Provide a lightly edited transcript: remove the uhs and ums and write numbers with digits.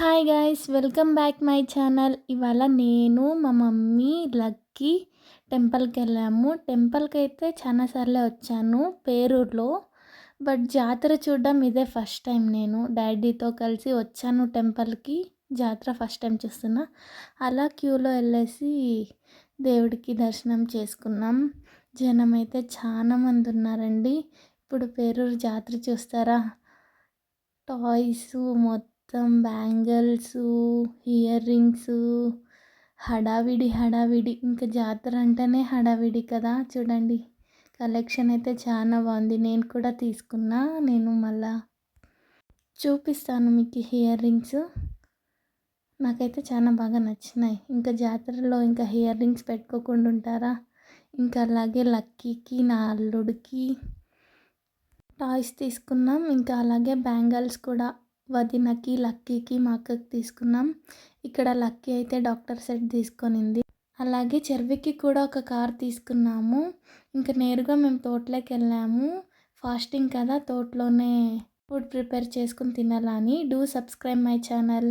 Hi guys welcome back my channel. ఇవాళ నేను మా మమ్మీ లక్కీ టెంపుల్కి వెళ్ళాము. టెంపుల్కి అయితే చాలా సార్లే వచ్చాను పేరూరులో, బట్ జాతర చూడడం ఇదే ఫస్ట్ టైం. నేను డాడీతో కలిసి వచ్చాను టెంపుల్కి. జాతర ఫస్ట్ టైం చూస్తున్నా. అలా క్యూలో వెళ్ళేసి దేవుడికి దర్శనం చేసుకున్నాం. జనం అయితే చాలా మంది ఉన్నారండి. ఇప్పుడు పేరూరు జాతర చూస్తారా, టాయ్స్ మొత్తం బ్యాంగిల్స్, ఇయర్ రింగ్స్, హడావిడి హడావిడి. ఇంకా జాతర అంటేనే హడావిడి కదా. చూడండి కలెక్షన్ అయితే చాలా బాగుంది. నేను కూడా తీసుకున్నా. నేను మళ్ళా చూపిస్తాను మీకు ఇయర్ రింగ్స్. నాకైతే చాలా బాగా నచ్చినాయి. ఇంకా జాతరలో ఇంకా ఇయర్ రింగ్స్ పెట్టుకోకుండా ఉంటారా. ఇంకా అలాగే లక్కీకి, నా అల్లుడికి టాయ్స్ తీసుకున్నాం. ఇంకా అలాగే బ్యాంగిల్స్ కూడా వదినకి, లక్కీకి, మా అక్కకి తీసుకున్నాం. ఇక్కడ లక్కీ అయితే డాక్టర్ సెట్ తీసుకొనింది. అలాగే చెర్వికి కూడా ఒక కార్ తీసుకున్నాము. ఇంకా నేరుగా మేము తోటలోకి వెళ్ళాము. ఫాస్టింగ్ కదా, తోటలోనే ఫుడ్ ప్రిపేర్ చేసుకుని తినాలని. Do subscribe my channel.